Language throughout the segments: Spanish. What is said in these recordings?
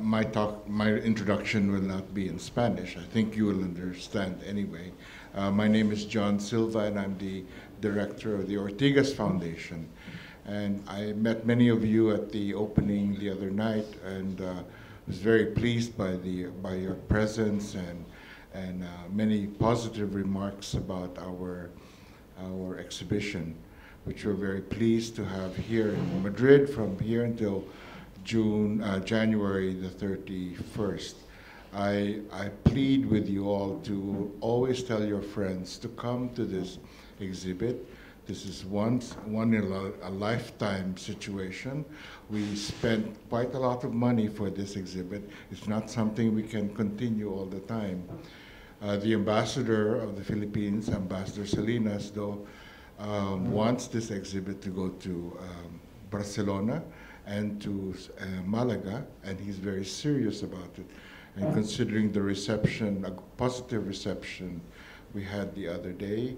my introduction will not be in Spanish. I think you will understand anyway. My name is John Silva, and I'm the director of the Ortigas Foundation. And I met many of you at the opening the other night, and was very pleased by your presence and many positive remarks about our exhibition, which we're very pleased to have here in Madrid from here until January the 31st. I plead with you all to always tell your friends to come to this exhibit. This is one in a lifetime situation. We spent quite a lot of money for this exhibit. It's not something we can continue all the time. The ambassador of the Philippines, Ambassador Salinas, though, wants this exhibit to go to Barcelona and to Malaga, and he's very serious about it. And considering the reception, a positive reception we had the other day,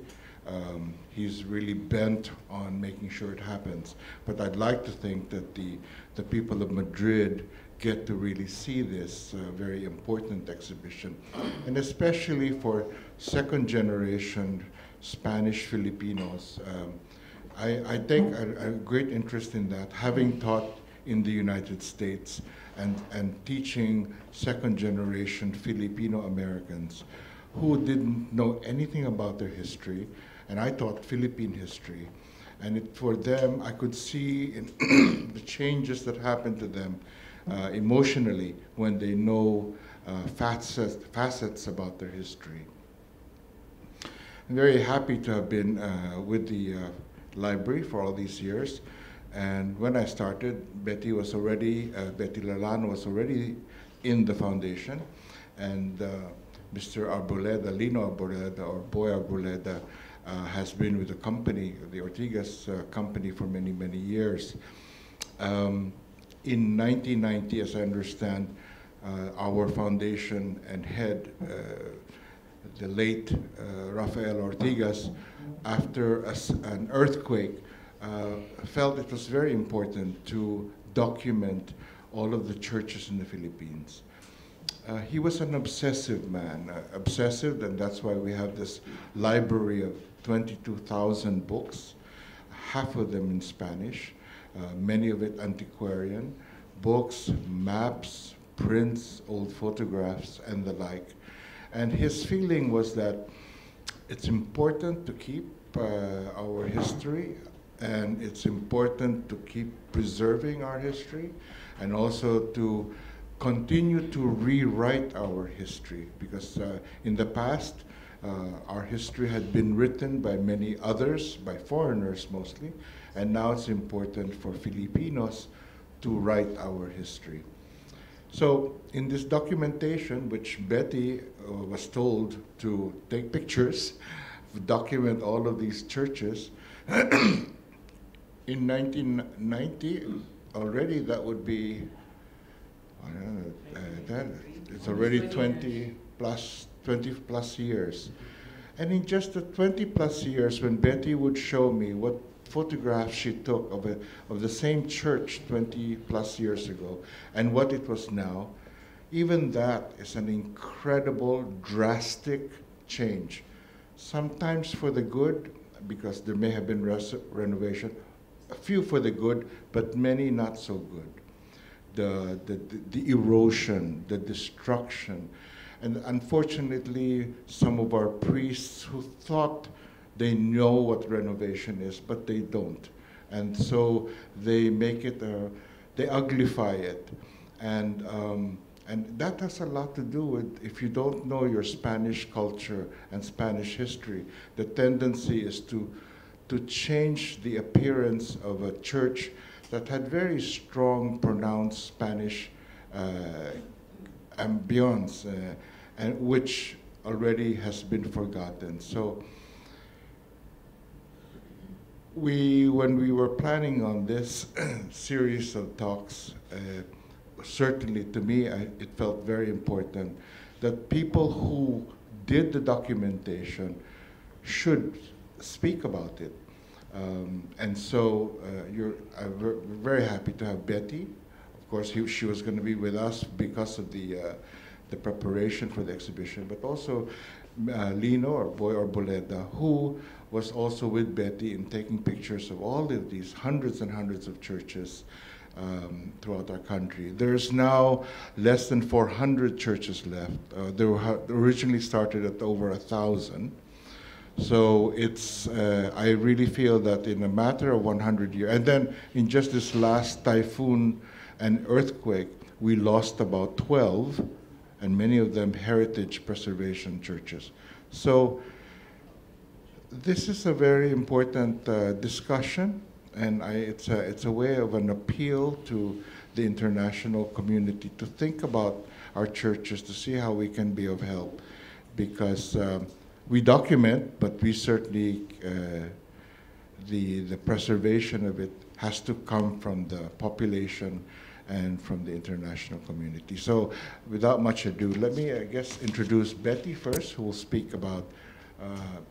he's really bent on making sure it happens. But I'd like to think that the people of Madrid get to really see this very important exhibition, and especially for second generation Spanish Filipinos. I take a great interest in that, having taught in the United States and teaching second generation Filipino Americans who didn't know anything about their history, and I taught Philippine history. And for them, I could see in the changes that happen to them emotionally when they know facets about their history. I'm very happy to have been with the library for all these years. And when I started, Betty Lalano was already in the foundation. And Mr. Arboleda, Lino Arboleda, or Boy Arboleda, has been with the company, the Ortigas company, for many, many years. In 1990, as I understand, our foundation and head, the late Rafael Ortigas, after an earthquake, felt it was very important to document all of the churches in the Philippines. He was an obsessive man, obsessive, and that's why we have this library of 22,000 books, half of them in Spanish, many of it antiquarian, books, maps, prints, old photographs, and the like. And his feeling was that it's important to keep our history, and it's important to keep preserving our history, and also to continue to rewrite our history, because in the past, our history had been written by many others, by foreigners mostly, and now it's important for Filipinos to write our history. So in this documentation, which Betty was told to take pictures, document all of these churches, in 1990, already that would be, it's already 20 plus years. And in just the 20 plus years, when Betty would show me what photographs she took of the same church 20 plus years ago and what it was now, even that is an incredible, drastic change. Sometimes for the good, because there may have been renovation, a few for the good, but many not so good. The erosion, the destruction. And unfortunately, some of our priests who thought they know what renovation is, but they don't. And so they make it, they uglify it. And that has a lot to do with, if you don't know your Spanish culture and Spanish history, the tendency is to change the appearance of a church that had very strong, pronounced Spanish ambience, and which already has been forgotten. So when we were planning on this series of talks, certainly to me, it felt very important that people who did the documentation should speak about it. And so I'm very happy to have Betty of course, she was going to be with us because of the preparation for the exhibition, but also Lino, or Boy Arboleda, who was also with Betty in taking pictures of all of these hundreds and hundreds of churches throughout our country. There's now less than 400 churches left. They were originally started at over 1,000. So it's, I really feel that in a matter of 100 years, and then in just this last typhoon and earthquake, we lost about 12, and many of them heritage preservation churches. So this is a very important discussion, and it's a way of an appeal to the international community to think about our churches, to see how we can be of help, because we document, but we certainly, the preservation of it has to come from the population and from the international community. So without much ado, let me, I guess, introduce Betty first, who will speak about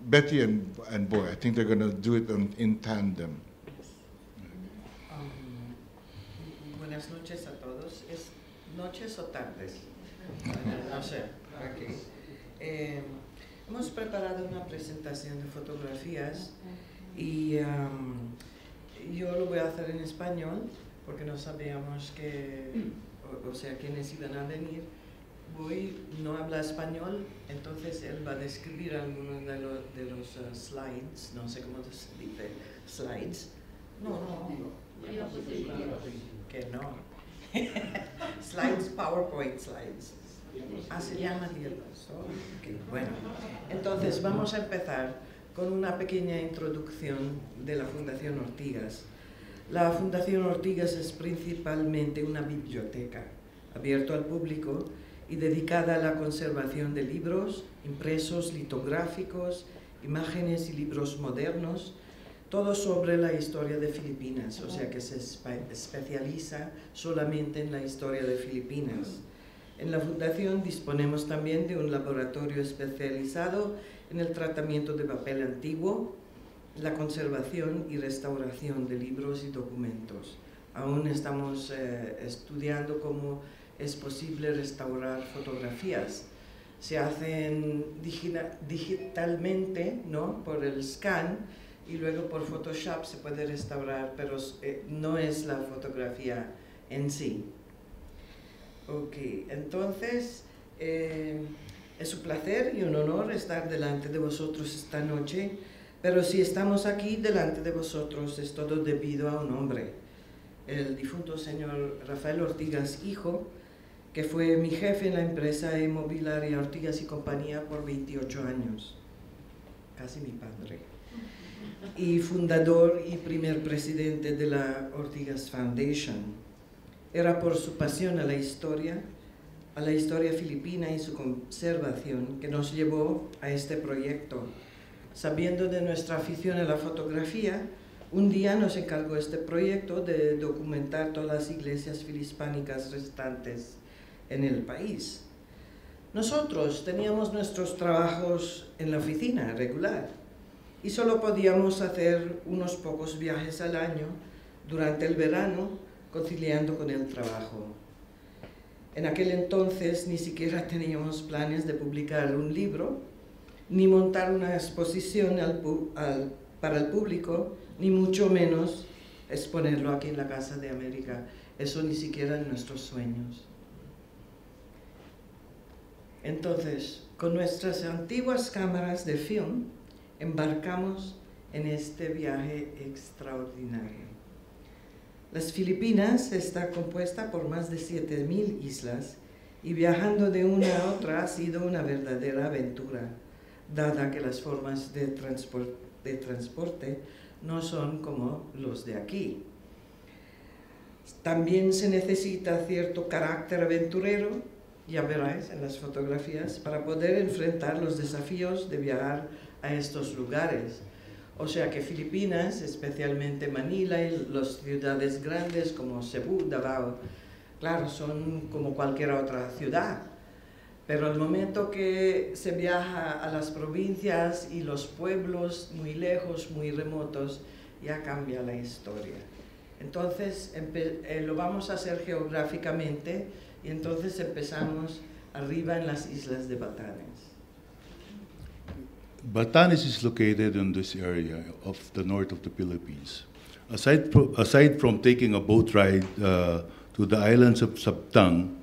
Betty and Boy. I think they're going to do it in tandem. Buenas noches a todos. ¿Es noches o tardes? No sé. Okay. Hemos preparado una presentación de fotografías y yo lo voy a hacer en español porque no sabíamos que, o sea, quiénes iban a venir. Boy no habla español, entonces él va a describir algunos de los slides, no sé cómo se dice, slides. No. Que no. Slides, PowerPoint slides. Se llama okay. Bueno, entonces vamos a empezar con una pequeña introducción de la Fundación Ortigas. La Fundación Ortigas es principalmente una biblioteca abierta al público y dedicada a la conservación de libros, impresos, litográficos, imágenes y libros modernos, todo sobre la historia de Filipinas, o sea que se especializa solamente en la historia de Filipinas. En la Fundación disponemos también de un laboratorio especializado en el tratamiento de papel antiguo, la conservación y restauración de libros y documentos. Aún estamos estudiando cómo es posible restaurar fotografías. Se hacen digitalmente, ¿no?, por el scan, y luego por Photoshop se puede restaurar, pero no es la fotografía en sí. Ok, entonces es un placer y un honor estar delante de vosotros esta noche, pero si estamos aquí delante de vosotros es todo debido a un hombre, el difunto señor Rafael Ortigas hijo, que fue mi jefe en la empresa inmobiliaria Ortigas y Compañía por 28 años, casi mi padre, y fundador y primer presidente de la Ortigas Foundation. Era por su pasión a la historia filipina y su conservación que nos llevó a este proyecto. Sabiendo de nuestra afición a la fotografía, un día nos encargó este proyecto de documentar todas las iglesias filispánicas restantes en el país. Nosotros teníamos nuestros trabajos en la oficina regular y solo podíamos hacer unos pocos viajes al año durante el verano, conciliando con el trabajo. En aquel entonces ni siquiera teníamos planes de publicar un libro, ni montar una exposición para el público, ni mucho menos exponerlo aquí en la Casa de América. Eso ni siquiera en nuestros sueños. Entonces, con nuestras antiguas cámaras de film, embarcamos en este viaje extraordinario. Las Filipinas está compuesta por más de 7.000 islas y viajando de una a otra ha sido una verdadera aventura, dada que las formas de transporte no son como los de aquí. También se necesita cierto carácter aventurero, ya veréis en las fotografías, para poder enfrentar los desafíos de viajar a estos lugares. O sea que Filipinas, especialmente Manila y las ciudades grandes como Cebu, Davao, claro, son como cualquier otra ciudad. Pero el momento que se viaja a las provincias y los pueblos muy lejos, muy remotos, ya cambia la historia. Entonces lo vamos a hacer geográficamente y entonces empezamos arriba en las islas de Batanes. Batanes is located in this area of the north of the Philippines. Aside from taking a boat ride to the islands of Sabtang,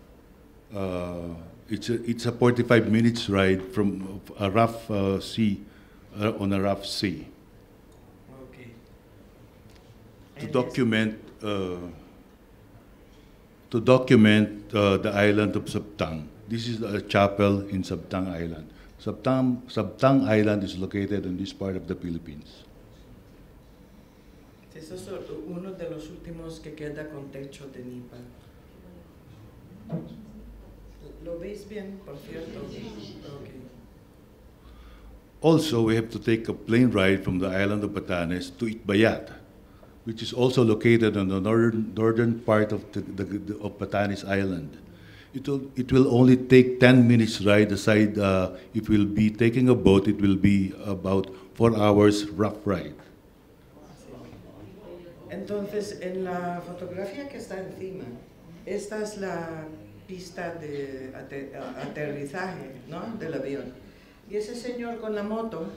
it's a 45 minutes ride from a rough sea, on a rough sea. Okay. To document the island of Sabtang. This is a chapel in Sabtang Island. Sabtang Island is located in this part of the Philippines. Eso es uno de los últimos que queda con techo de nipa. ¿Lo veis bien, por cierto? Okay. Also, we have to take a plane ride from the island of Batanes to Itbayat, which is also located on the northern part of of Batanes Island. It will only take 10 minutes ride aside. If we'll be taking a boat, it will be about 4 hours rough ride. Entonces, en la fotografía que está encima, esta es la pista de aterrizaje, ¿no?, del avión. Y ese señor con la moto,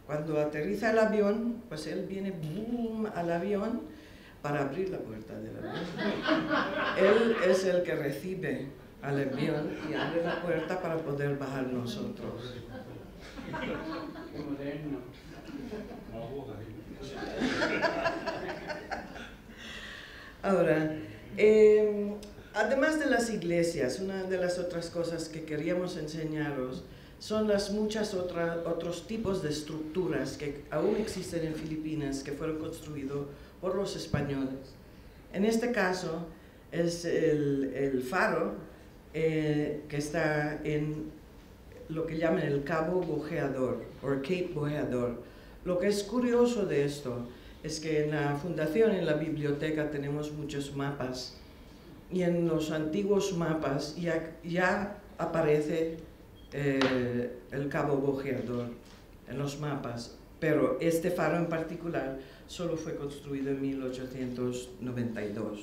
cuando aterriza el avión, pues él viene boom al avión para abrir la puerta del avión. Él es el que recibe al avión y abre la puerta para poder bajar nosotros. Ahora, además de las iglesias, una de las otras cosas que queríamos enseñaros son las muchas otros tipos de estructuras que aún existen en Filipinas que fueron construidos por los españoles. En este caso es el faro que está en lo que llaman el Cabo Bojeador o Cape Bojeador. Lo que es curioso de esto es que en la fundación, en la biblioteca, tenemos muchos mapas y en los antiguos mapas ya aparece el Cabo Bojeador en los mapas, pero este faro en particular solo fue construido en 1892.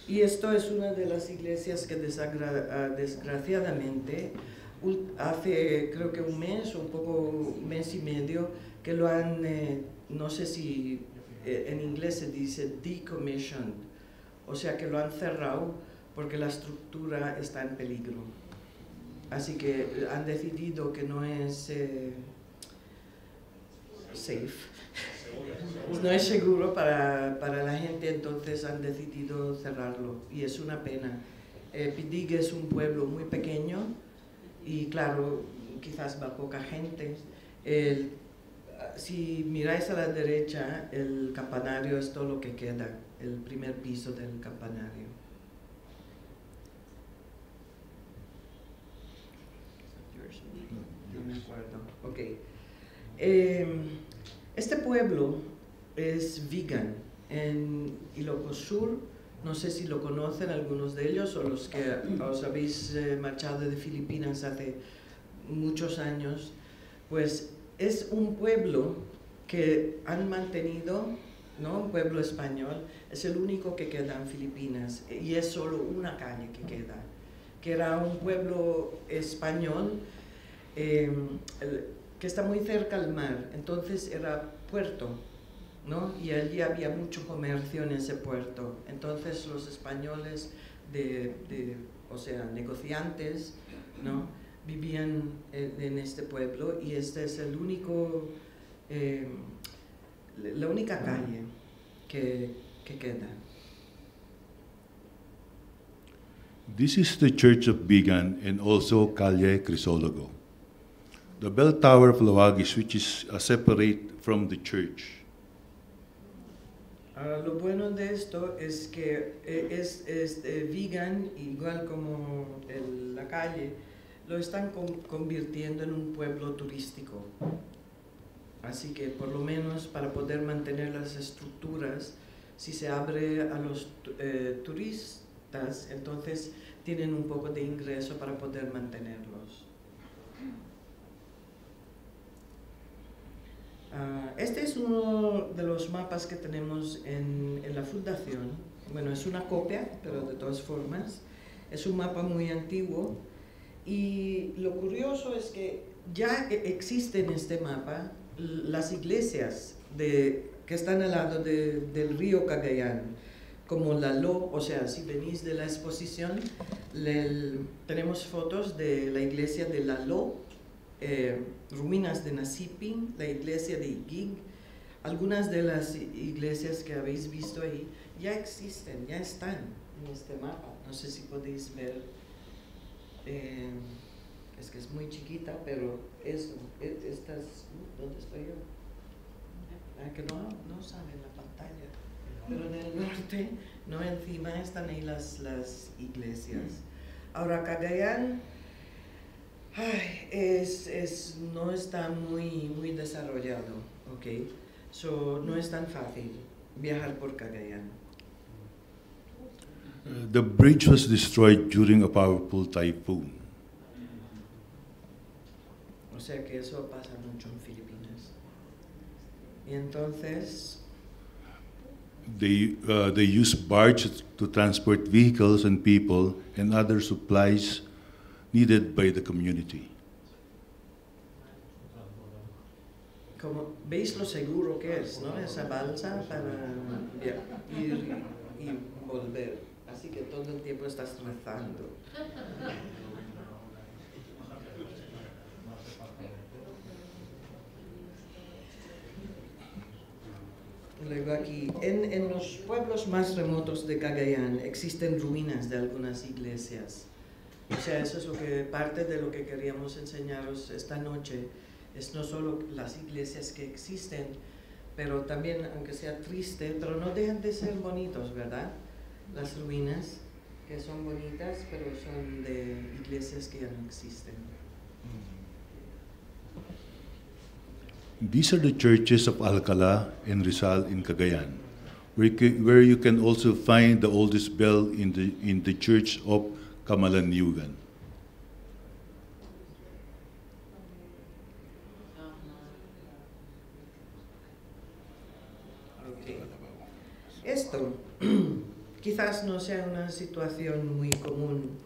Y esto es una de las iglesias que desgraciadamente hace creo que un mes o un mes y medio que lo han, no sé si en inglés se dice decommissioned, o sea que lo han cerrado porque la estructura está en peligro. Así que han decidido que no es safe, no es seguro para la gente, entonces han decidido cerrarlo y es una pena. Pidig es un pueblo muy pequeño y claro, quizás va poca gente. Si miráis a la derecha, el campanario es todo lo que queda, el primer piso del campanario. No me acuerdo. Okay. Este pueblo es Vigan, en Ilocos Sur. No sé si lo conocen algunos de ellos o los que os habéis marchado de Filipinas hace muchos años. Pues es un pueblo que han mantenido, ¿no?, un pueblo español. Es el único que queda en Filipinas y es solo una calle que queda, que era un pueblo español que está muy cerca al mar, entonces era puerto, ¿no? Y allí había mucho comercio en ese puerto. Entonces los españoles, o sea, negociantes, ¿no?, vivían en este pueblo y este es el único, la única calle que queda. This is the Church of Bigan and also Calle Crisologo. The bell tower of Lawagis, which is separate from the church. Lo bueno de esto es que Vigan, igual como la calle, lo están convirtiendo en un pueblo turístico. Así que por lo menos para poder mantener las estructuras, si se abre a los turistas, entonces tienen un poco de ingreso para poder mantenerlos. Este es uno de los mapas que tenemos en la fundación. Bueno, es una copia, pero de todas formas. Es un mapa muy antiguo. Y lo curioso es que ya existe en este mapa las iglesias que están al lado del río Cagayán, como Lalo. O sea, si venís de la exposición, tenemos fotos de la iglesia de Lalo, ruinas de Nasiping, la iglesia de Igig. Algunas de las iglesias que habéis visto ahí ya existen, ya están en este mapa. No sé si podéis ver, es que es muy chiquita, pero eso, ¿dónde estoy yo? Que no sale en la pantalla, pero en el norte, no encima, están ahí las iglesias. Ahora, Cagayán no está muy desarrollado, ¿ok? So, no es tan fácil viajar por Cagayán. The bridge was destroyed during a powerful typhoon. O sea que eso pasa mucho en Filipinas. Y entonces, They use barges to transport vehicles and people and other supplies needed by the community. como veis lo seguro que es, ¿no? Esa balsa para ir y volver. Así que todo el tiempo estás rezando. Luego aquí, en los pueblos más remotos de Cagayán existen ruinas de algunas iglesias. O sea, eso es parte de lo que queríamos enseñaros esta noche. Es no solo las iglesias que existen, pero también, aunque sea triste, pero no dejan de ser bonitos, ¿verdad? Las ruinas, que son bonitas, pero son de iglesias que ya no existen. These are the churches of Alcala and Rizal in Cagayan, where you can also find the oldest bell in the church of Camalaniugan. Okay. Esto quizás no sea una situación muy común.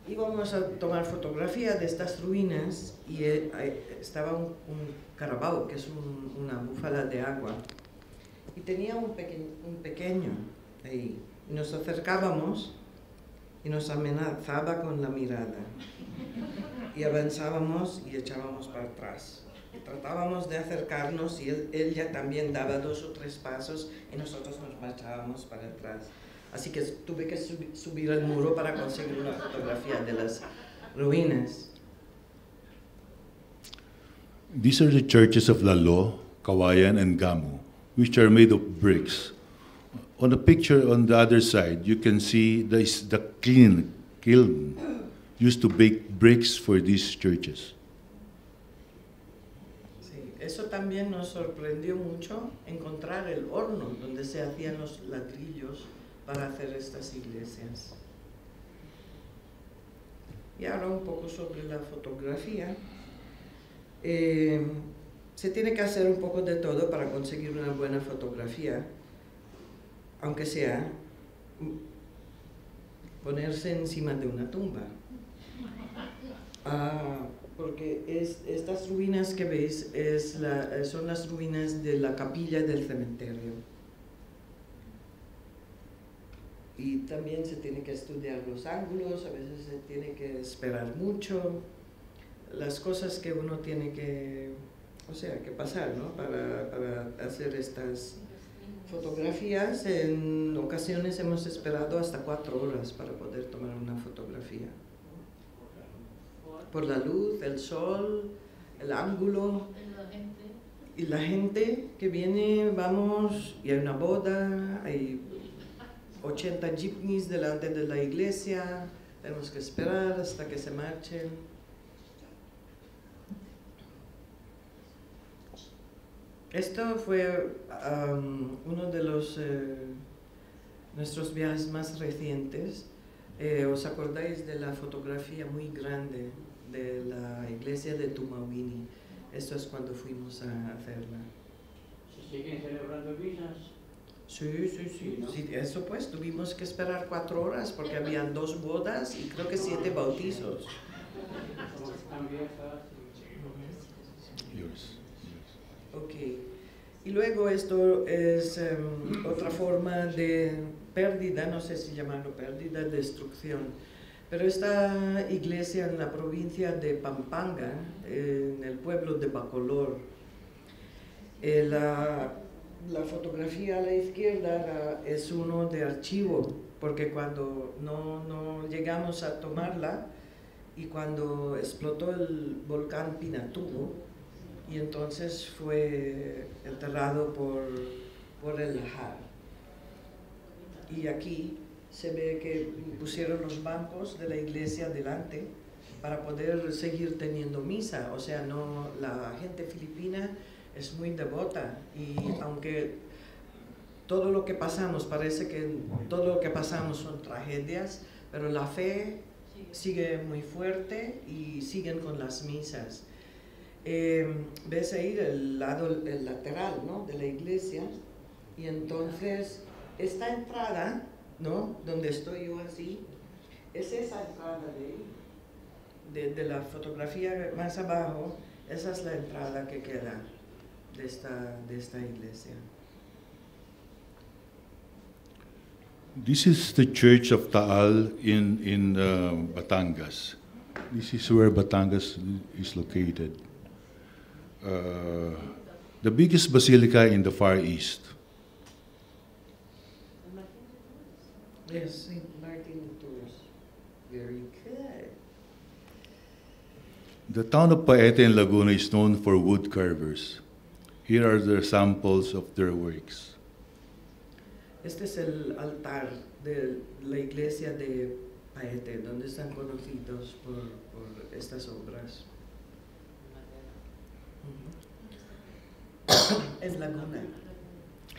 Íbamos a tomar fotografía de estas ruinas y estaba un carabao, que es una búfala de agua, y tenía un pequeño ahí. Y nos acercábamos y nos amenazaba con la mirada. Y avanzábamos y echábamos para atrás. Y tratábamos de acercarnos y él ya también daba 2 o 3 pasos y nosotros nos marchábamos para atrás. Así que tuve que subir al muro para conseguir una fotografía de las ruinas. These are the churches of Lalo, Kawayan, and Gamu, which are made of bricks. On the picture on the other side, you can see the kiln used to bake bricks for these churches. Sí, eso también nos sorprendió mucho, encontrar el horno donde se hacían los ladrillos para hacer estas iglesias. Y ahora un poco sobre la fotografía. Se tiene que hacer un poco de todo para conseguir una buena fotografía, aunque sea ponerse encima de una tumba. Porque estas ruinas que veis son las ruinas de la capilla del cementerio. Y también se tiene que estudiar los ángulos, a veces se tiene que esperar mucho, las cosas que uno tiene que pasar, ¿no? Para hacer estas fotografías. En ocasiones hemos esperado hasta 4 horas para poder tomar una fotografía. Por la luz, el sol, el ángulo y la gente que viene, vamos, y hay una boda, hay 80 jeepneys delante de la iglesia, tenemos que esperar hasta que se marchen. Esto fue uno de nuestros viajes más recientes. ¿Os acordáis de la fotografía muy grande de la iglesia de Tumauini? Esto es cuando fuimos a hacerla. ¿Se siguen celebrando misas? Sí, sí, sí. Sí, ¿no? Sí, eso pues, tuvimos que esperar 4 horas porque habían 2 bodas y creo que 7 bautizos. ¿Están viejas? Yours. Ok. Y luego esto es otra forma de pérdida, no sé si llamarlo pérdida, destrucción. Pero esta iglesia en la provincia de Pampanga, en el pueblo de Bacolor, la fotografía a la izquierda es uno de archivo, porque cuando no llegamos a tomarla y cuando explotó el volcán Pinatubo, y entonces fue enterrado por el Lahar. Y aquí se ve que pusieron los bancos de la iglesia delante para poder seguir teniendo misa. O sea, no, la gente filipina es muy devota y aunque todo lo que pasamos, parece que todo lo que pasamos son tragedias, pero la fe sigue muy fuerte y siguen con las misas. Ves ahí el lateral, ¿no?, de la iglesia, y entonces esta entrada, ¿no?, donde estoy yo así, es esa entrada de ahí, de la fotografía más abajo, esa es la entrada que queda de esta iglesia. This is the Church of Taal in Batangas. This is where Batangas is located. The biggest basilica in the Far East. Yes, St. Martin de Tours. Very good. The town of Paete in Laguna is known for wood carvers. Here are the samples of their works. Este es el altar de la iglesia de Paete, donde están conocidos por estas obras. En Laguna,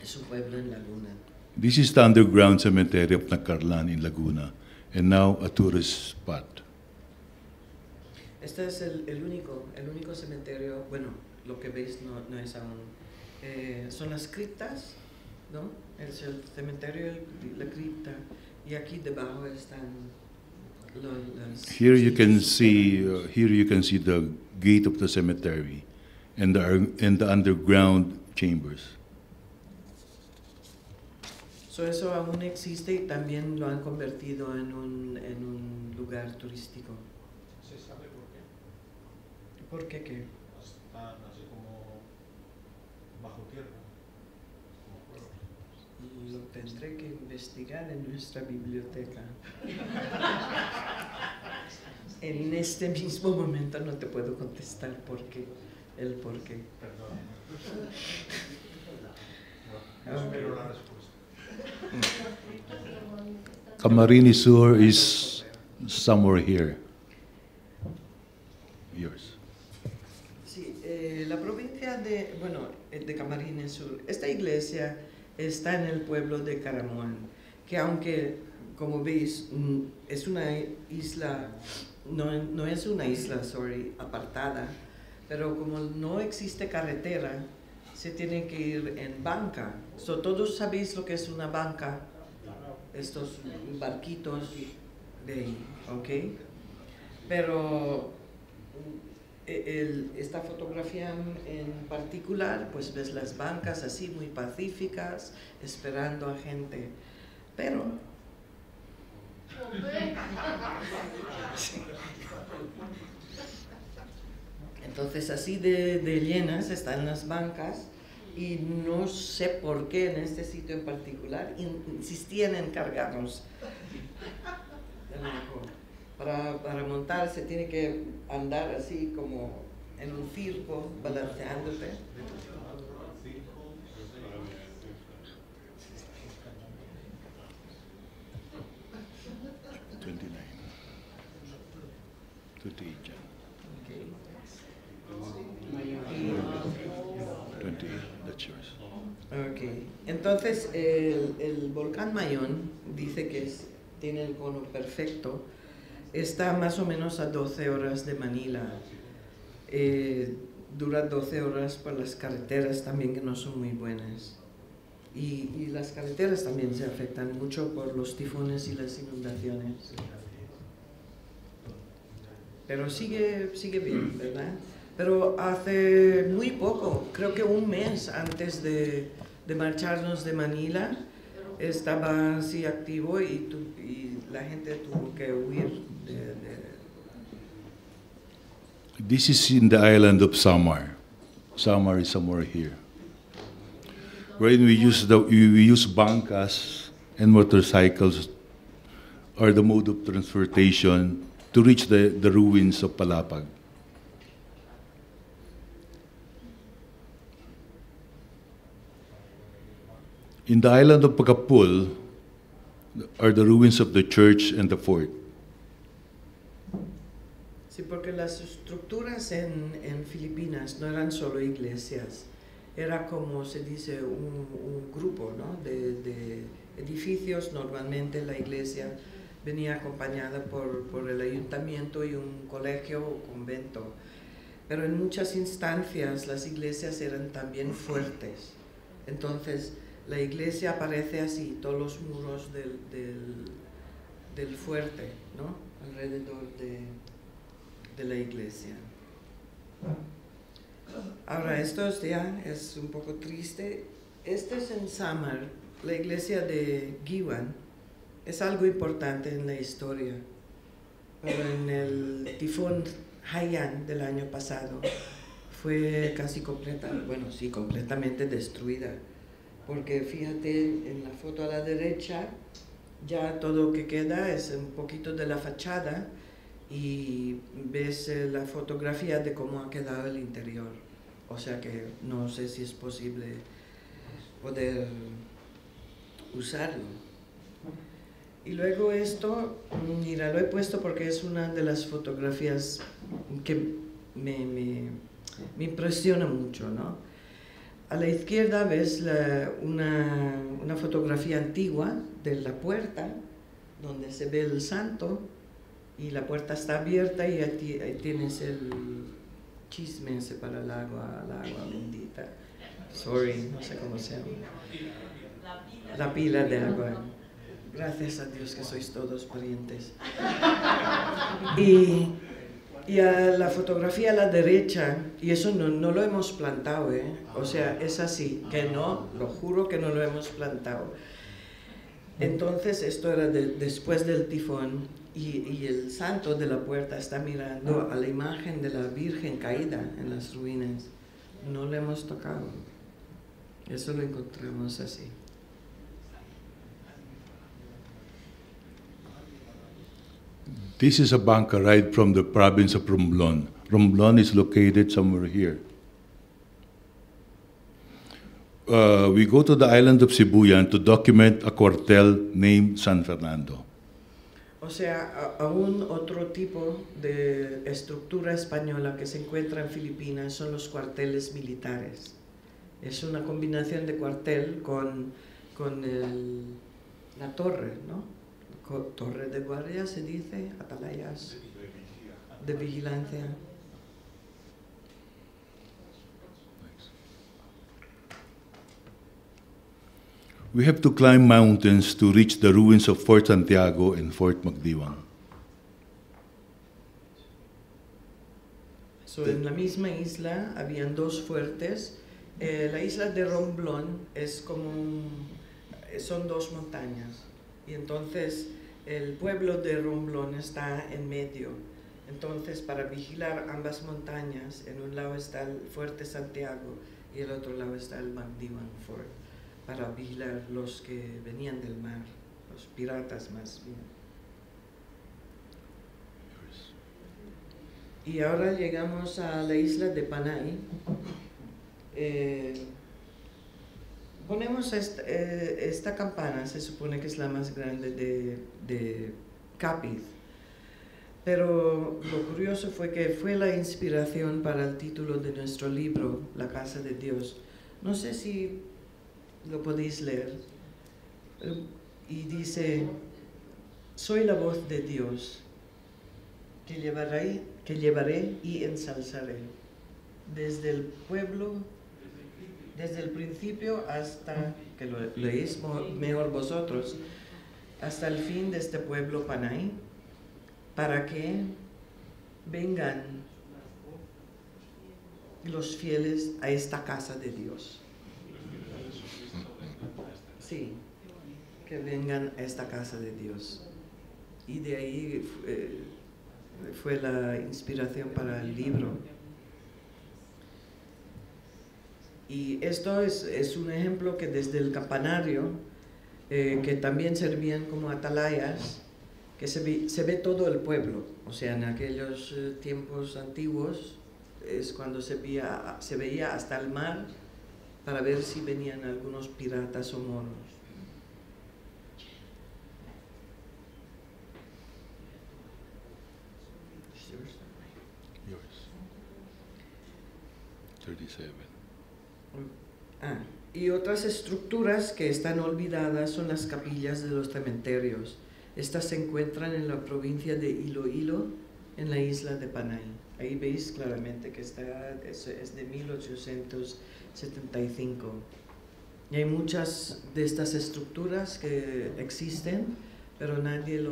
es un pueblo en Laguna. This is the underground cemetery of Nacarlan in Laguna, and now a tourist spot. Este es el único cementerio, bueno, lo que veis no es aún, son las criptas, ¿no? Es el cementerio, la cripta, y aquí debajo están las... Here you can see the gate of the cemetery and the underground chambers. So eso aún existe y también lo han convertido en un lugar turístico. ¿Se sabe por qué? ¿Por qué qué? Están así como bajo tierra, como cuevas. Lo tendré que investigar en nuestra biblioteca. En este mismo momento no te puedo contestar el por qué. Perdón. Ah, Espero la respuesta. Camarines Sur is somewhere here. Yours. Sí, la provincia de Camarines Sur, esta iglesia está en el pueblo de Caramuán, que aunque, como veis, es una isla, no es una isla, apartada, pero como no existe carretera, se tiene que ir en banca. So, todos sabéis lo que es una banca, estos barquitos de ahí, ¿ok? Pero esta fotografía en particular, pues ves las bancas así muy pacíficas, esperando a gente, pero... Entonces así de llenas están las bancas y no sé por qué en este sitio en particular insistían en cargarnos. Para montar se tiene que andar así como en un circo, balanceándote. 29. 28. 28, that's yours. Okay. Entonces el volcán Mayón dice que tiene el cono perfecto, está más o menos a 12 horas de Manila. dura 12 horas por las carreteras también que no son muy buenas. Y las carreteras también se afectan mucho por los tifones y las inundaciones. Pero sigue bien, ¿verdad? Pero hace muy poco, creo que un mes antes de marcharnos de Manila, estaba así activo y la gente tuvo que huir This is in the island of Samar. Samar is somewhere here. Wherein we use bancas and motorcycles are the mode of transportation to reach the ruins of Palapag. In the island of Pagapul are the ruins of the church and the fort. Sí, porque las estructuras en Filipinas no eran solo iglesias, era como se dice un grupo, ¿no? de edificios. Normalmente la iglesia venía acompañada por el ayuntamiento y un colegio o convento, pero en muchas instancias las iglesias eran también fuertes. Entonces la iglesia aparece así, todos los muros del fuerte, ¿no? Alrededor de la iglesia. Ahora, esto ya es un poco triste. Este es en Samar, la iglesia de Giwan. Es algo importante en la historia, pero en el tifón Haiyan del año pasado fue casi completamente destruida. Porque fíjate, en la foto a la derecha, ya todo lo que queda es un poquito de la fachada y ves la fotografía de cómo ha quedado el interior. O sea que no sé si es posible poder usarlo. Y luego esto, mira, lo he puesto porque es una de las fotografías que me impresiona mucho, ¿no? A la izquierda ves una fotografía antigua de la puerta, donde se ve el santo, y la puerta está abierta y ahí tienes el chisme ese para el agua bendita. Sorry, no sé cómo se llama. La pila de agua. Gracias a Dios que sois todos parientes. Y a la fotografía a la derecha, y eso no lo hemos plantado, o sea, es así, que no, lo juro que no lo hemos plantado. Entonces esto era después del tifón, y el santo de la puerta está mirando a la imagen de la Virgen caída en las ruinas. No lo hemos tocado, eso lo encontramos así. This is a banca ride from the province of Romblon. Romblon is located somewhere here. We go to the island of Sibuyan to document a cuartel named San Fernando. O sea, aún otro tipo de estructura española que se encuentra en Filipinas son los cuarteles militares. Es una combinación de cuartel con la torre, ¿no? Torre de guardia se dice, atalayas de vigilancia. We have to climb mountains to reach the ruins of Fort Santiago and Fort Magdiwang. So, en la misma isla habían dos fuertes. La isla de Romblon es como son dos montañas. Y entonces el pueblo de Romblon está en medio. Entonces, para vigilar ambas montañas, en un lado está el Fuerte Santiago y el otro lado está el Magdiwang Fort, para vigilar los que venían del mar, los piratas más bien. Y ahora llegamos a la isla de Panay. Ponemos esta campana, se supone que es la más grande de Capiz, pero lo curioso fue que fue la inspiración para el título de nuestro libro, La Casa de Dios. No sé si lo podéis leer, y dice: soy la voz de Dios que llevaré y ensalzaré. desde el pueblo, desde el principio hasta, que lo leéis mejor vosotros, hasta el fin de este pueblo Panay, para que vengan los fieles a esta casa de Dios. Sí, que vengan a esta casa de Dios. Y de ahí fue la inspiración para el libro. Y esto es un ejemplo que desde el campanario, que también servían como atalayas, que se ve todo el pueblo. O sea, en aquellos tiempos antiguos es cuando se veía hasta el mar para ver si venían algunos piratas o moros. Yours. 37. Y otras estructuras que están olvidadas son las capillas de los cementerios. Estas se encuentran en la provincia de Iloílo, en la isla de Panay. Ahí veis claramente que es de 1875. Y hay muchas de estas estructuras que existen, pero nadie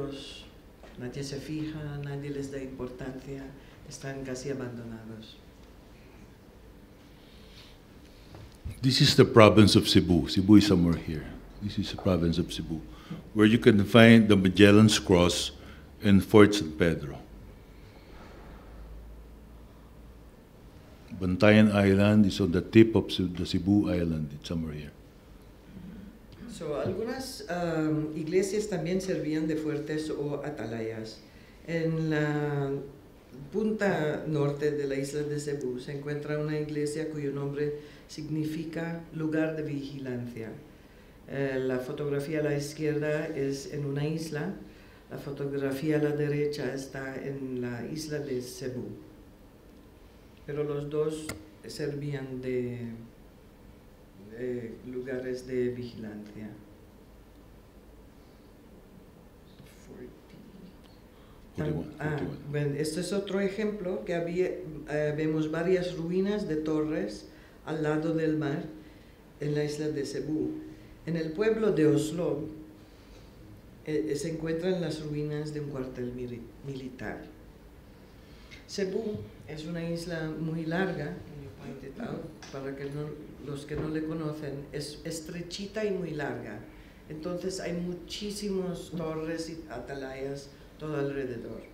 se fija, nadie les da importancia, están casi abandonados. This is the province of Cebu. Cebu is somewhere here. This is the province of Cebu, where you can find the Magellan's Cross and Fort San Pedro. Bantayan Island is on the tip of the Cebu Island. It's somewhere here. So, algunas iglesias también servían de fuertes o atalayas. En la punta norte de la isla de Cebu se encuentra una iglesia cuyo nombre significa lugar de vigilancia. La fotografía a la izquierda es en una isla, la fotografía a la derecha está en la isla de Cebu. Pero los dos servían de lugares de vigilancia. Bueno, este es otro ejemplo que vemos varias ruinas de torres al lado del mar en la isla de Cebu. En el pueblo de Oslo se encuentran las ruinas de un cuartel militar. Cebu es una isla muy larga, para que los que no le conocen, es estrechita y muy larga. Entonces hay muchísimas torres y atalayas todo alrededor.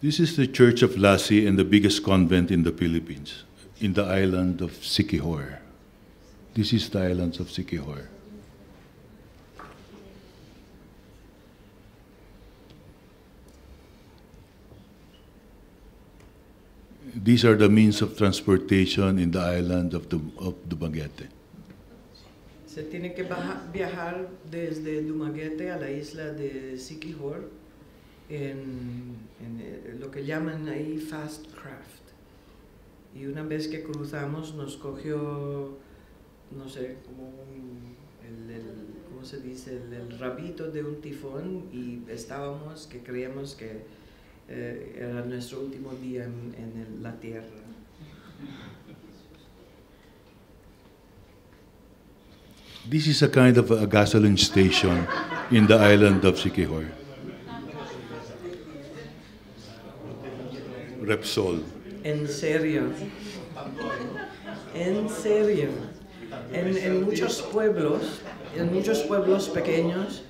This is the Church of Lassie and the biggest convent in the Philippines, in the island of Siquijor. This is the island of Siquijor. These are the means of transportation in the island of Dumaguete. Se tiene que viajar desde Dumaguete a la isla de Siquijor en lo que llaman ahí fast craft. Y una vez que cruzamos nos cogió, no sé, como ¿cómo se dice? El rabito de un tifón y estábamos que creíamos que era nuestro último día en la tierra. This is a kind of a gasoline station in the island of Siquijor. Repsol. En serio. En serio. En muchos pueblos pequeños,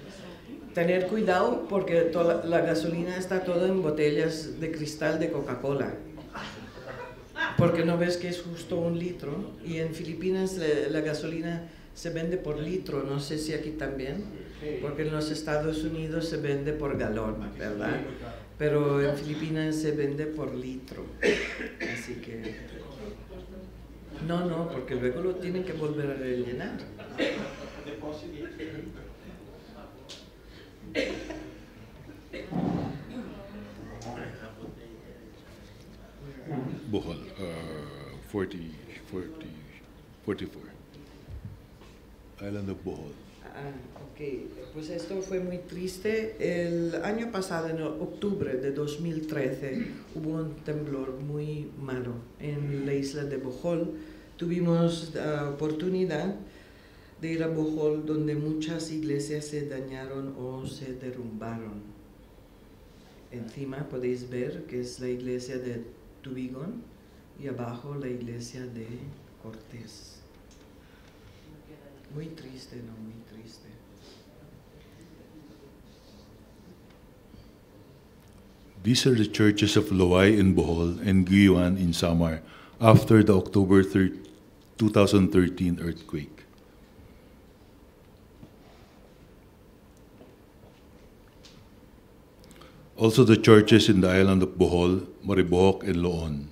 tener cuidado porque toda la gasolina está toda en botellas de cristal de Coca-Cola. Porque no ves que es justo 1 litro. Y en Filipinas la gasolina se vende por litro, no sé si aquí también, porque en los Estados Unidos se vende por galón, ¿verdad? Pero en Filipinas se vende por litro. Así que... No, porque luego lo tienen que volver a rellenar. Bohol, 44. Island of Bohol. Ok, pues esto fue muy triste. El año pasado, en octubre de 2013, hubo un temblor muy malo en la isla de Bohol. Tuvimos la oportunidad de ir a Bohol, donde muchas iglesias se dañaron o se derrumbaron. Encima podéis ver que es la iglesia de Tubigón y abajo la iglesia de Cortés. Muy triste, ¿no? Muy triste. These are the churches of Loay in Bohol and Guyuan in Samar after the October 2013 earthquake. Also the churches in the island of Bohol, Maribohok, and Loon.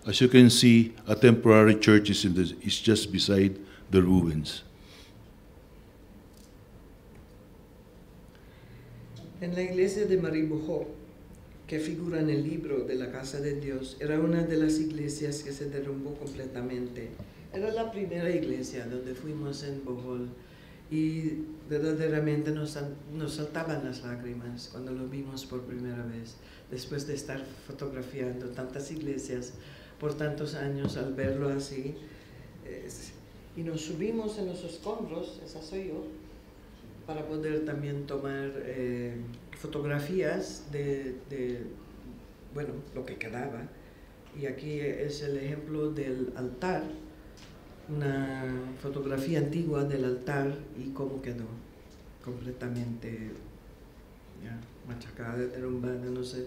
As you can see, a temporary church is just beside the ruins. En la iglesia de Maribohok, que figura en el libro de la Casa de Dios, era una de las iglesias que se derrumbó completamente. Era la primera iglesia donde fuimos en Bohol y verdaderamente nos saltaban las lágrimas cuando lo vimos por primera vez, después de estar fotografiando tantas iglesias por tantos años. Al verlo así, y nos subimos en los escombros, esa soy yo, para poder también tomar fotografías de, bueno, lo que quedaba. Y aquí es el ejemplo del altar, una fotografía antigua del altar y cómo quedó, completamente ya machacada, derrumbada. No sé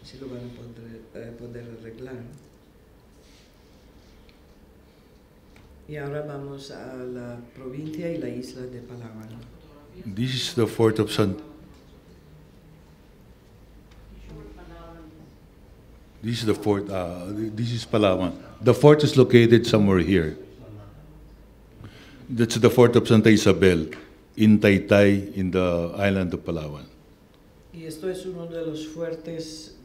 si lo van a poder arreglar. Y ahora vamos a la provincia y la isla de Palawan. This is the fort of San. This is the fort. This is Palawan. The fort is located somewhere here. That's the fort of Santa Isabel in Taytay, in the island of Palawan. Y esto es uno de los fuertes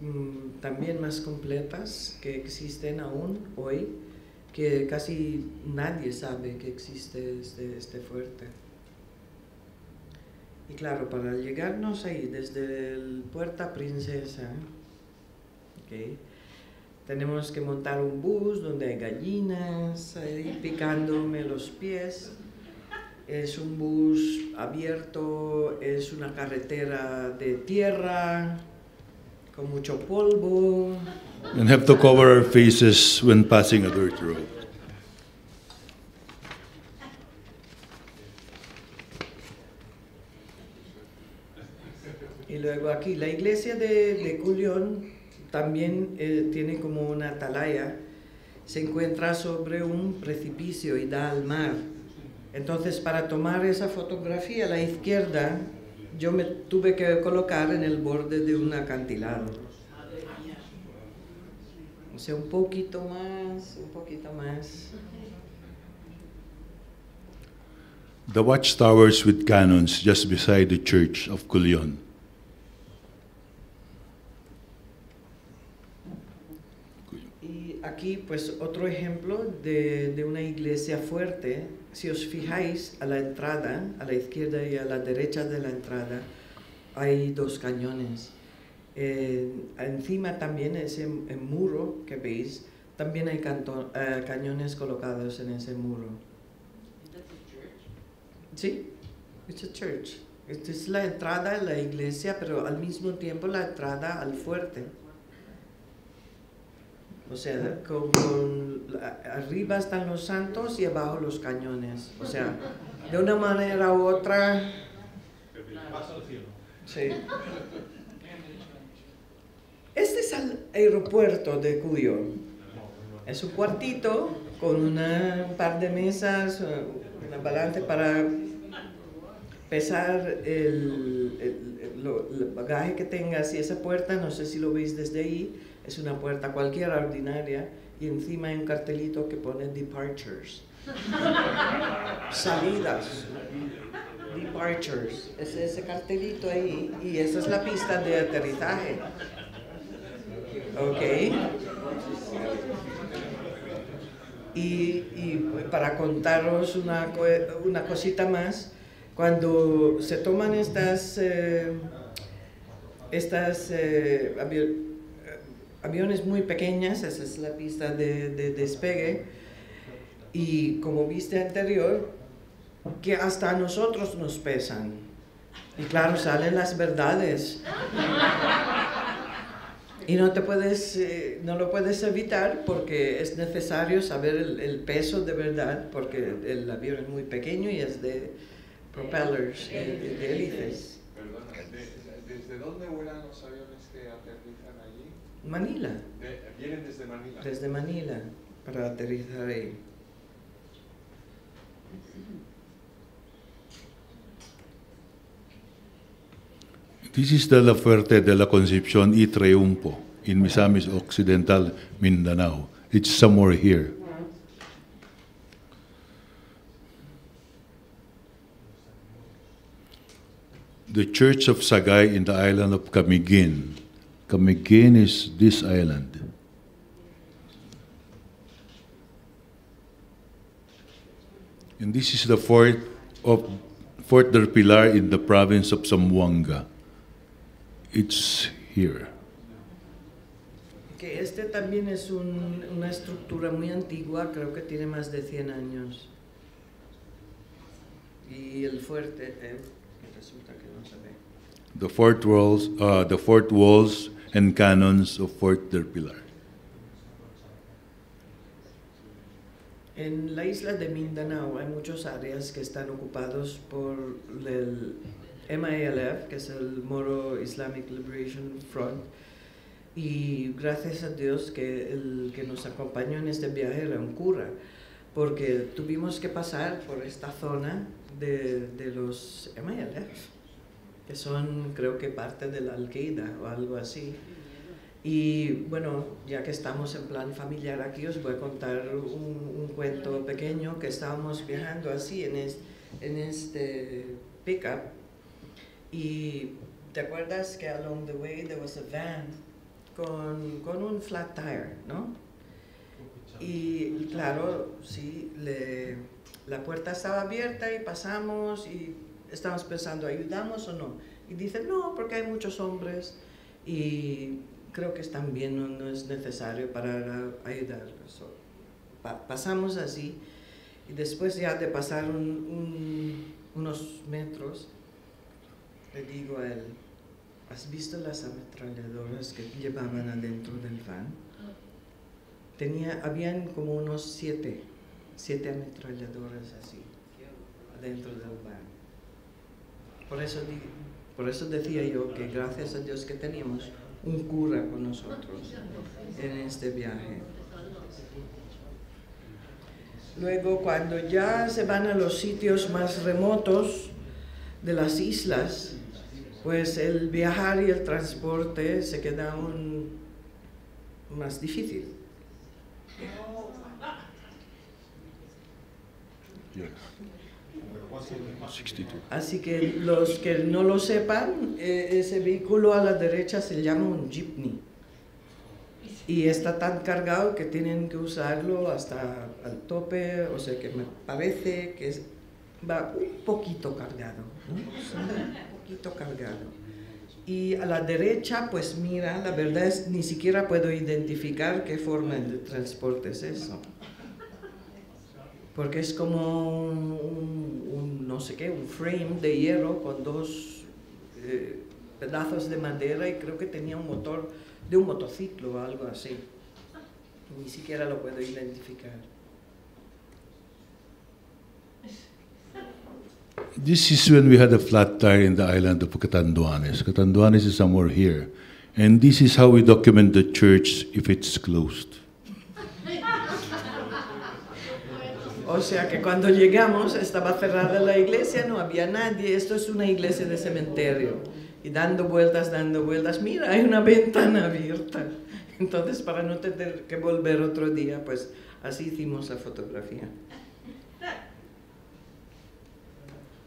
también más completas que existen aún hoy, que casi nadie sabe que existe este fuerte. Y claro, para llegarnos ahí desde el Puerta Princesa, okay, tenemos que montar un bus donde hay gallinas ahí picándome los pies. Es un bus abierto, es una carretera de tierra con mucho polvo. And have to cover our faces when passing a dirt road. Y luego aquí, la iglesia de Culión también tiene como una atalaya, se encuentra sobre un precipicio y da al mar. Entonces, para tomar esa fotografía a la izquierda, yo me tuve que colocar en el borde de un acantilado. O sea, un poquito más, un poquito más. The watchtowers with cannons just beside the church of Culion. Y aquí, pues, otro ejemplo de una iglesia fuerte. Si os fijáis, a la entrada, a la izquierda y a la derecha de la entrada, hay dos cañones. Encima también, ese muro que veis, también hay cañones colocados en ese muro. Sí, it's a church. Esta es la entrada a la iglesia, pero al mismo tiempo la entrada al fuerte. O sea, arriba están los santos y abajo los cañones. O sea, de una manera u otra. Pasa al cielo. Sí. Este es el aeropuerto de Cuyo. Es un cuartito con un par de mesas, una balanza para pesar el bagaje que tengas. Y esa puerta, no sé si lo veis desde ahí, es una puerta cualquiera ordinaria y encima hay un cartelito que pone departures. Salidas. Departures. Es ese cartelito ahí y esa es la pista de aterrizaje. Ok. Y para contaros una cosita más, Cuando se toman estas aviones muy pequeñas, esa es la pista de despegue, y como viste anterior, que hasta a nosotros nos pesan. Y claro, salen las verdades. Y no lo puedes evitar porque es necesario saber el peso de verdad, porque el avión es muy pequeño y es de propellers, de hélices. Perdona, ¿desde dónde vuelan los aviones que aterrizan allí? Manila. ¿Vienen desde Manila? Desde Manila, para aterrizar ahí. This is the Fuerte de la Concepción y Triunfo in Misamis Occidental, Mindanao. It's somewhere here. The Church of Sagay in the island of Camiguin. Camiguin is this island. And this is the Fort del Pilar in the province of Zamboanga. It's here. Que este también es una estructura muy antigua, creo que tiene más de 100 años. Y el fuerte, resulta que no se ve. The fort walls and cannons of Fort del Pilar. En la isla de Mindanao hay muchas áreas que están ocupados por el MILF, que es el Moro Islamic Liberation Front, y gracias a Dios que el que nos acompañó en este viaje era un cura, porque tuvimos que pasar por esta zona de los MILF, que son creo que parte de la Al-Qaeda o algo así. Y bueno, ya que estamos en plan familiar aquí, os voy a contar un cuento pequeño que estábamos viajando así en este pickup. Y ¿te acuerdas que along the way there was a van con un flat tire, ¿no? Y claro, sí, la puerta estaba abierta y pasamos y estábamos pensando, ¿ayudamos o no? Y dicen, no, porque hay muchos hombres y creo que están bien, no es necesario para ayudarlos. Pasamos así y después ya de pasar unos metros, le digo a él, ¿has visto las ametralladoras que llevaban adentro del van? Habían como unos siete ametralladoras así, adentro del van. Por eso decía yo que gracias a Dios que teníamos un cura con nosotros en este viaje. Luego, cuando ya se van a los sitios más remotos de las islas, pues el viajar y el transporte se queda aún más difícil. Yes. 62. Así que los que no lo sepan, ese vehículo a la derecha se llama un jeepney. Y está tan cargado que tienen que usarlo hasta al tope, o sea que me parece que va un poquito cargado, ¿no? Un poquito cargado. Y a la derecha, pues mira, la verdad es ni siquiera puedo identificar qué forma de transporte es eso. Porque es como no sé qué, un frame de hierro con dos pedazos de madera y creo que tenía un motor de un motociclo o algo así. Ni siquiera lo puedo identificar. This is when we had a flat tire in the island of Catanduanes. Catanduanes is somewhere here. And this is how we document the church if it's closed. O sea que cuando llegamos estaba cerrada la iglesia, no había nadie, esto es una iglesia de cementerio. Y dando vueltas, mira, hay una ventana abierta. Entonces, para no tener que volver otro día, pues así hicimos la fotografía.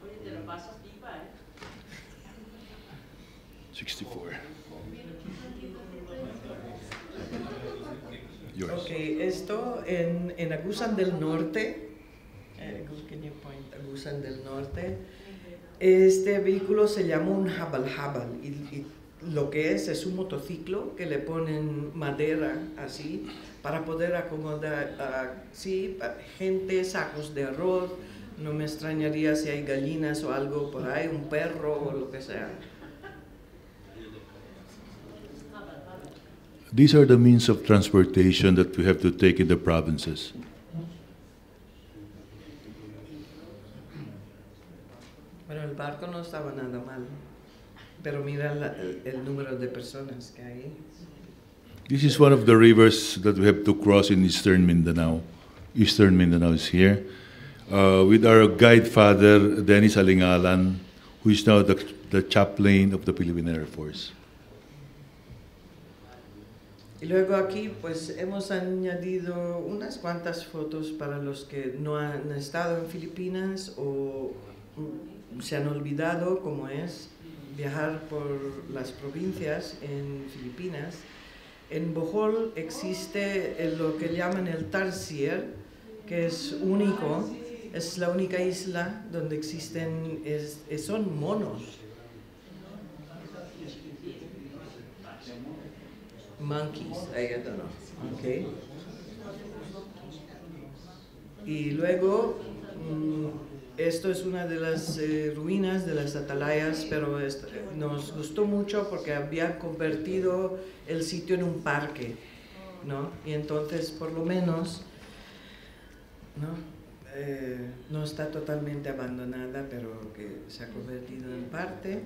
Oye, te lo pasas pipa, 64. Yours. Ok, esto en Agusan del Norte, can you point? Agusan del Norte, Este vehículo se llama un habal y lo que es un motociclo que le ponen madera así para poder acomodar gente, sacos de arroz. No me extrañaría si hay gallinas o algo por ahí, un perro o lo que sea. These are the means of transportation that we have to take in the provinces. Bueno, el barco no estaba nada mal, pero mira el número de personas que hay. This is one of the rivers that we have to cross in Eastern Mindanao. Eastern Mindanao is here. With our guide father, Dennis Alingalan, who is now the chaplain of the Philippine Air Force. Y luego aquí pues hemos añadido unas cuantas fotos para los que no han estado en Filipinas o se han olvidado cómo es viajar por las provincias en Filipinas. En Bohol existe lo que llaman el tarsier, que es único, es la única isla donde existen, son monos. Monkeys, I don't know. Okay. Y luego, esto es una de las ruinas de las atalayas, pero nos gustó mucho porque había convertido el sitio en un parque, ¿no? Y entonces, por lo menos, no está totalmente abandonada, pero que se ha convertido en parte.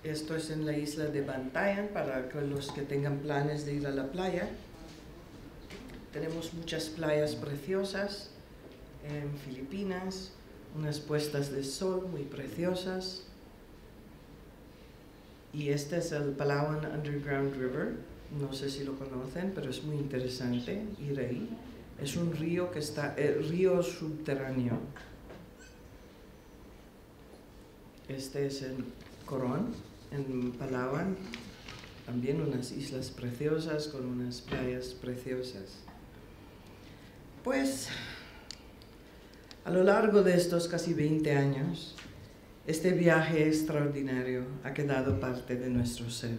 Esto es en la isla de Bantayan para los que tengan planes de ir a la playa. Tenemos muchas playas preciosas en Filipinas, unas puestas de sol muy preciosas. Y este es el Palawan Underground River, no sé si lo conocen, pero es muy interesante ir ahí. Es un río que está, río subterráneo. Este es el Coron, en Palawan, también unas islas preciosas con unas playas preciosas. Pues, a lo largo de estos casi 20 años, este viaje extraordinario ha quedado parte de nuestro ser.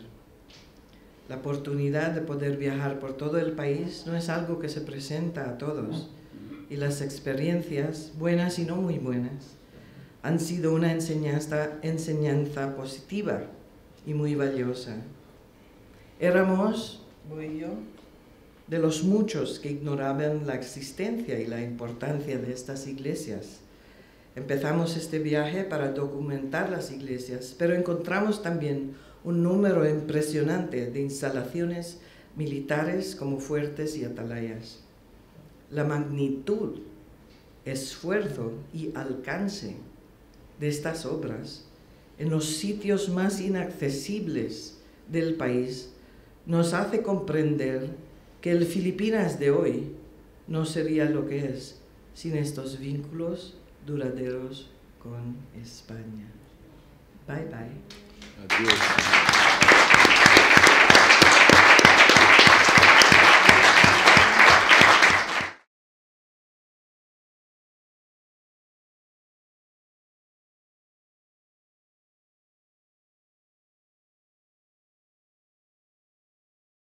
La oportunidad de poder viajar por todo el país no es algo que se presenta a todos, y las experiencias, buenas y no muy buenas, han sido una enseñanza positiva y muy valiosa. Éramos, voy yo, de los muchos que ignoraban la existencia y la importancia de estas iglesias. Empezamos este viaje para documentar las iglesias, pero encontramos también un número impresionante de instalaciones militares como fuertes y atalayas. La magnitud, esfuerzo y alcance de estas obras en los sitios más inaccesibles del país nos hace comprender que el Filipinas de hoy no sería lo que es sin estos vínculos duraderos con España. Bye bye. Adiós.